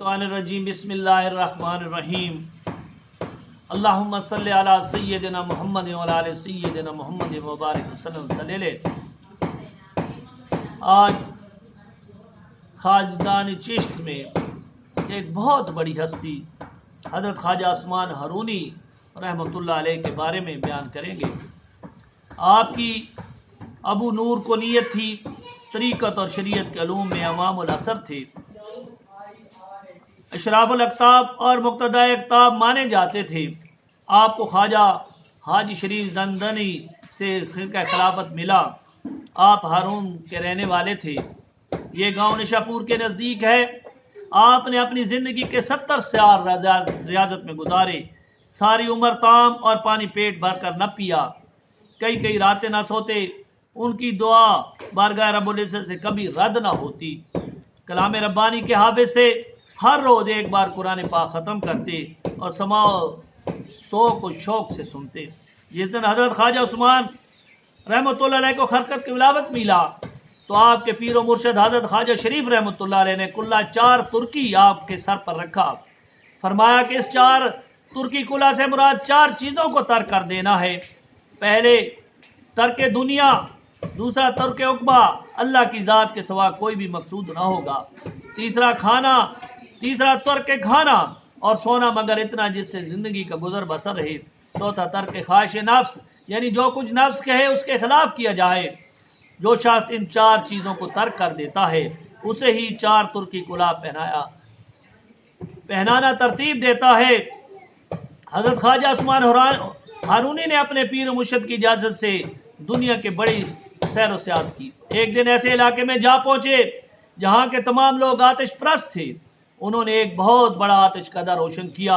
मिनश्शैतानिर्रजीम बिस्मिल्लाहिर्रहमानिर्रहीम अल्लाहुम्मा सल्लि अला सय्यिदिना मुहम्मद व अला आलि सय्यिदिना मुहम्मद व बारिक वसल्लम सल्लल्लाहु। आज खाजदान चिश्त में एक बहुत बड़ी हस्ती हज़रत ख्वाजा उस्मान हारूनी रहमतुल्लाह अलैह के बारे में बयान करेंगे। आपकी अबू नूर को नीयत थी, तरीक़त और शरीयत के उलूम में इमामुल असर थे, अशराफुल अक़ताब और मुक़्तदा अक़ताब माने जाते थे। आपको ख्वाजा हाजी शरीफ जंदनी से ख़िलक़ा खिलाफत मिला। आप हारून के रहने वाले थे। ये गांव निशापुर के नज़दीक है। आपने अपनी ज़िंदगी के 70 साल रियाजत में गुजारे। सारी उम्र ताम और पानी पेट भर कर न पिया, कई कई रातें न सोते। उनकी दुआ बारगाह रब्बुल इज़्ज़त से कभी रद्द न होती। कलाम रब्बानी के हाफिज़ से हर रोज़ एक बार कुरान पाक ख़त्म करते और समाओ शौक़ शौक़ से सुनते। जिस दिन हज़रत ख्वाजा उस्मान रहमतुल्लाह अलैह को खरकत की विलायत मिला तो आपके पीर और मुर्शिद हज़रत ख्वाजा शरीफ रहमतुल्लाह अलैह ने कुल्ला 4 तुर्की आपके सर पर रखा। फरमाया कि इस 4 तुर्की कुल्ला से मुराद 4 चीज़ों को तर्क कर देना है। पहले तर्क दुनिया, दूसरा तर्क उक़बा, अल्लाह की ज़ात के सिवा कोई भी मकसूद ना होगा। तीसरा तर्क खाना और सोना मगर इतना जिससे ज़िंदगी का गुजर बसर रहे। चौथा तर्क ख्वाहिश नफ्स, यानी जो कुछ नफ्स कहे उसके खिलाफ किया जाए। जो शख्स इन 4 चीज़ों को तर्क कर देता है उसे ही 4 तुर्की कुला पहनाना तरतीब देता है। हज़रत ख्वाजा उस्मान हारूनी ने अपने पीर मुर्शिद की इजाज़त से दुनिया के बड़ी सैर व सियाहत की। एक दिन ऐसे इलाके में जा पहुँचे जहाँ के तमाम लोग आतिश परस्त थे। उन्होंने एक बहुत बड़ा आतिश कदा रोशन किया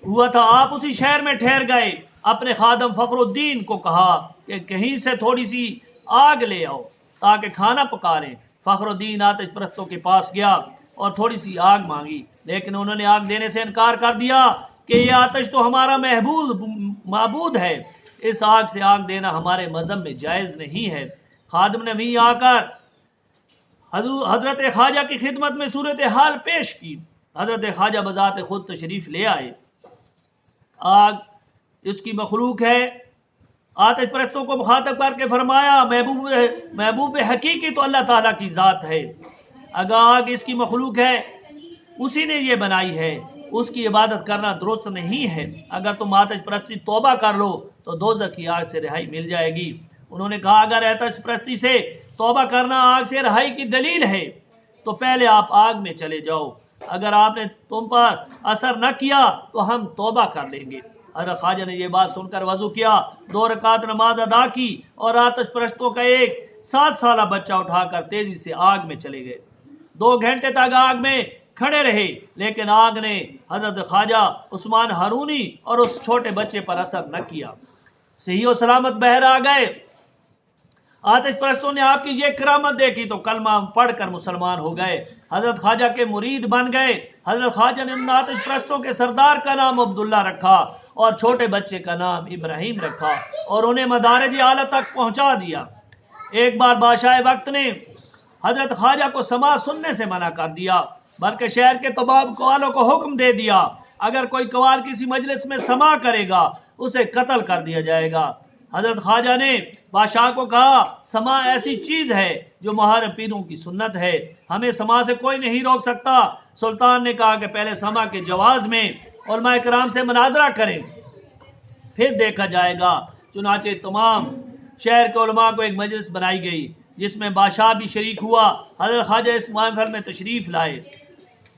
हुआ था। आप उसी शहर में ठहर गए। अपने खादम फ़खरुद्दीन को कहा कि कहीं से थोड़ी सी आग ले आओ ताकि खाना पका लें। फ़खरुद्दीन आतिश परस्तों के पास गया और थोड़ी सी आग मांगी, लेकिन उन्होंने आग देने से इनकार कर दिया कि ये आतिश तो हमारा महबूद है, इस आग से आग देना हमारे मज़हब में जायज़ नहीं है। खादम ने भी आकर हज़रत ख्वाजा की खिदमत में सूरत हाल पेश की। हज़रत ख्वाजा बज़ात खुद तशरीफ़ ले आए। आग इसकी मखलूक है। आतिश परस्तों को मुखातब करके फरमाया, महबूब हकीकी तो अल्लाह ताला की ज़ात है। अगर आग इसकी मखलूक है, उसी ने ये बनाई है, उसकी इबादत करना दुरुस्त नहीं है। अगर तुम आतिश परस्ती तौबा कर लो तो दोज़ख की आग से रिहाई मिल जाएगी। उन्होंने कहा, अगर आतिश परस्ती से तौबा करना आग से रिहाई की दलील है तो पहले आप आग में चले जाओ। अगर आपने तुम पर असर न किया तो हम तौबा कर लेंगे। हज़रत ख्वाजा ने यह बात सुनकर वज़ू किया, 2 रकात नमाज अदा की और आतिश परस्तों का एक 7 साला बच्चा उठाकर तेजी से आग में चले गए। 2 घंटे तक आग में खड़े रहे, लेकिन आग ने हज़रत ख्वाजा उस्मान हारूनी और उस छोटे बच्चे पर असर न किया। सही और सलामत बहर आ गए। आतिश परस्तों ने आपकी ये करामत देखी तो कलमा पढ़कर मुसलमान हो गए, हज़रत ख्वाजा के मुरीद बन गए। हज़रत ख्वाजा ने उन आतिश परस्तों के सरदार का नाम अब्दुल्ला रखा और छोटे बच्चे का नाम इब्राहिम रखा और उन्हें मदारिज आला तक पहुंचा दिया। एक बार बादशाह वक्त ने हज़रत ख्वाजा को समाज सुनने से मना कर दिया, बल्कि शहर के तमाम कवालों को हुक्म दे दिया, अगर कोई कवाल किसी मजलिस में समा करेगा उसे कत्ल कर दिया जाएगा। हज़रत ख्वाजा ने बादशाह को कहा, समा ऐसी चीज़ है जो महार पीरों की सुन्नत है, हमें समा से कोई नहीं रोक सकता। सुल्तान ने कहा कि पहले समा के जवाज़ में उलमा इकराम से मुनाज़रा करें, फिर देखा जाएगा। चुनाचे तमाम शहर के उलमा को एक मजलिस बनाई गई जिसमें बादशाह भी शरीक हुआ। हज़रत ख्वाजा इस महफिल में तशरीफ़ लाए।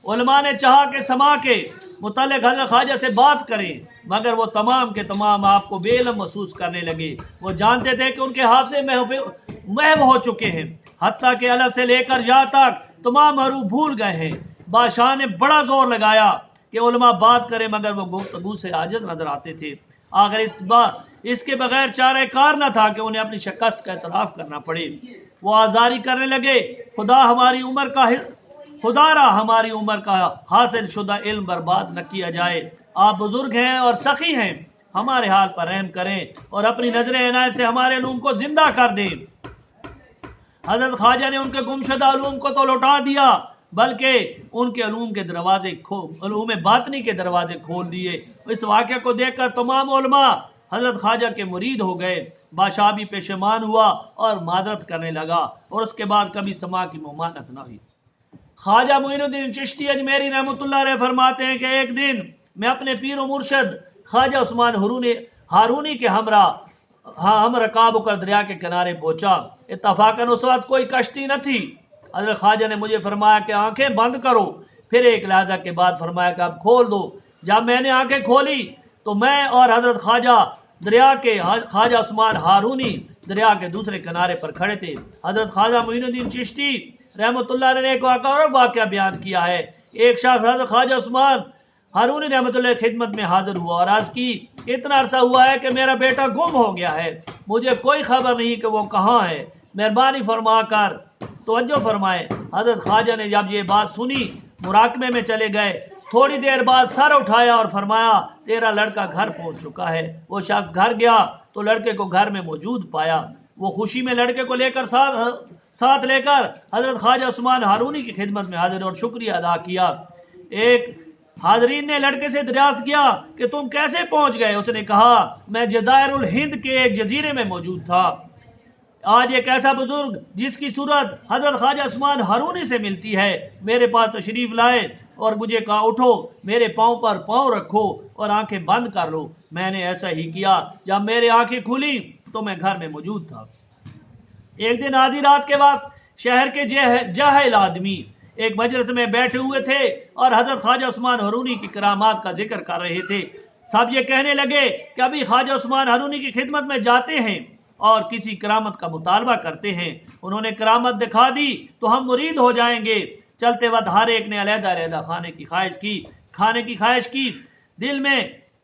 उलमा ने चाहा कि समा के मुतल्लिक़ हज़रत ख्वाजा से बात करें, मगर वो तमाम के तमाम आपको बेइल्म महसूस करने लगे। वो जानते थे कि उनके हाथ से महव हो चुके हैं, हत्ता कि अलग से लेकर या तक तमाम हरूफ भूल गए हैं। बादशाह ने बड़ा जोर लगाया कि उलमा बात करें, मगर वो गुफ्तगू से आजिज़ नजर आते थे। आखिर इसके बगैर चारे कार न था कि उन्हें अपनी शिकस्त का एतराफ़ करना पड़े। वो आज़ारी करने लगे, खुदारा हमारी उम्र का हासिल शुदा इल्म बर्बाद न किया जाए। आप बुजुर्ग हैं और सखी हैं, हमारे हाल पर रहम करें और अपनी नजर इनायत से हमारे इल्म को जिंदा कर दें। हज़रत ख्वाजा ने उनके गुमशुदा उलूम को तो लौटा दिया, بلکہ ان کے علوم کے دروازے علوم باطنی کے دروازے کھول دیے۔ اس واقعہ کو دیکھ کر تمام علماء حضرت خواجہ کے مرید ہو گئے۔ بادشاہ بھی پشیمان ہوا اور معذرت کرنے لگا، اور اس کے بعد کبھی سماع کی ممانعت نہ ہوئی۔ خواجہ معین الدین چشتی اجمیری رحمۃ اللہ علیہ فرماتے ہیں کہ ایک دن میں اپنے پیر و مرشد خواجہ عثمان ہارونی کے ہم رکاب ہو کر دریا کے کنارے پہنچا۔ اتفاقاً اس وقت کوئی کشتی نہ تھی۔ حضرت خواجہ نے مجھے فرمایا کہ آنکھیں بند کرو، پھر ایک لحظہ کے بعد فرمایا کہ اب کھول دو۔ جب میں نے آنکھیں کھولی تو میں اور حضرت خواجہ عثمان ہارونی دریا کے دوسرے کنارے پر کھڑے تھے۔ حضرت خواجہ معین الدین چشتی رحمۃ اللہ علیہ نے ایک واقعہ بیان کیا ہے۔ ایک شخص حضرت خواجہ عثمان ہارونی رحمۃ اللہ کی خدمت میں حاضر ہوا اور عرض کی، اتنا عرصہ ہوا ہے کہ میرا بیٹا گم ہو گیا ہے، مجھے کوئی خبر نہیں کہ وہ کہاں ہے، مہربانی فرما کر توجہ فرمائے۔ حضرت خواجہ نے جب یہ بات سنی مراقبے میں چلے گئے۔ تھوڑی دیر بعد سر اٹھایا اور فرمایا، تیرا لڑکا گھر پہنچ چکا ہے۔ وہ شخص گھر گیا تو لڑکے کو گھر میں موجود پایا۔ وہ خوشی میں لڑکے کو ساتھ لے کر حضرت خواجہ عثمان ہارونی کی خدمت میں حاضر اور شکریہ ادا کیا۔ ایک حاضرین نے لڑکے سے دریافت کیا کہ تم کیسے پہنچ گئے؟ اس نے کہا، میں جزائر الہند کے ایک جزیرے میں موجود تھا۔ آج ایک ایسا بزرگ جس کی صورت حضرت خواجہ عثمان ہارونی سے ملتی ہے میرے پاس تشریف لائے اور مجھے کہا، اٹھو، میرے پاؤں پر پاؤں رکھو اور آنکھیں بند کر لو۔ میں نے ایسا ہی کیا۔ جب میری آنکھیں کھلی تو میں گھر میں موجود تھا۔ ایک دن آدھی رات کے وقت شہر کے جاہل آدمی ایک مجلس میں بیٹھے ہوئے تھے اور حضرت خواجہ عثمان ہارونی کی کرامات کا ذکر کر رہے تھے۔ سب یہ کہنے لگے کہ ابھی خواجہ عثمان ہارونی کی خدمت میں جاتے ہیں اور کسی کرامت کا مطالبہ کرتے ہیں، انہوں نے کرامت دکھا دی تو ہم مرید ہو جائیں گے۔ چلتے وقت ہر ایک نے علیحدہ علیحدہ کھانے کی خواہش کی، دل میں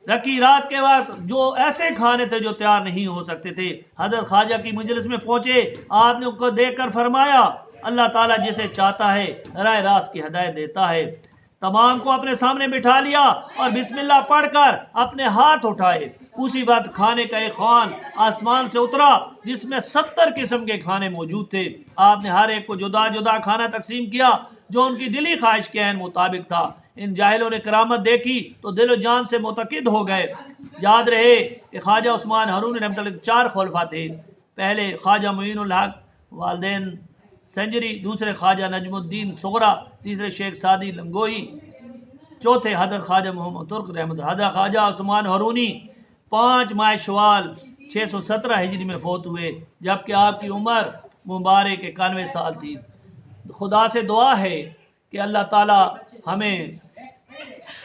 رکھی۔ رات کے وقت جو ایسے کھانے تھے جو تیار نہیں ہو سکتے تھے۔ حضرت خواجہ کی مجلس میں پہنچے، آپ نے ان کو دیکھ کر فرمایا، اللہ تعالیٰ جسے چاہتا ہے راہ راست کی ہدایت دیتا ہے۔ تمام کو اپنے سامنے بٹھا لیا اور بسم اللہ پڑھ کر اپنے ہاتھ اٹھائے۔ اسی وقت کھانے کا ایک خوان آسمان سے اترا جس میں 70 قسم کے کھانے موجود تھے۔ آپ نے ہر ایک کو جدا جدا کھانا تقسیم کیا جو ان کی دلی خواہش کے عین مطابق تھا۔ ان جاہلوں نے کرامت دیکھی تو دل و جان سے متقد ہو گئے۔ یاد رہے کہ خواجہ عثمان ہارونی رحمۃ اللہ 4 خلفاء تھے۔ پہلے خواجہ معین الحق والدین سنجری، دوسرے خواجہ نجم الدین صغرا، تیسرے شیخ سعدی لنگوہی، چوتھے حضرت خواجہ محمد ترک رحمۃ اللہ۔ حضرت خواجہ عثمان ہارونی 5 ماہ شوال 617 ہجری میں فوت ہوئے، جبکہ آپ کی عمر مبارک 91 سال تھی۔ خدا سے دعا ہے کہ اللہ تعالی ہمیں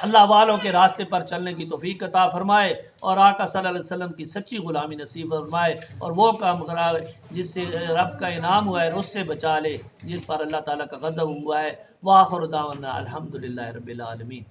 اللہ والوں کے راستے پر چلنے کی توفیق عطا فرمائے اور آقا صلی اللہ علیہ وسلم کی سچی غلامی نصیب فرمائے، اور وہ کام کرائے جس سے رب کا انعام ہوا ہے اس سے بچا لے جس پر اللہ تعالیٰ کا غضب ہوا ہے۔ وآخر دعوانا الحمدللہ رب العالمین۔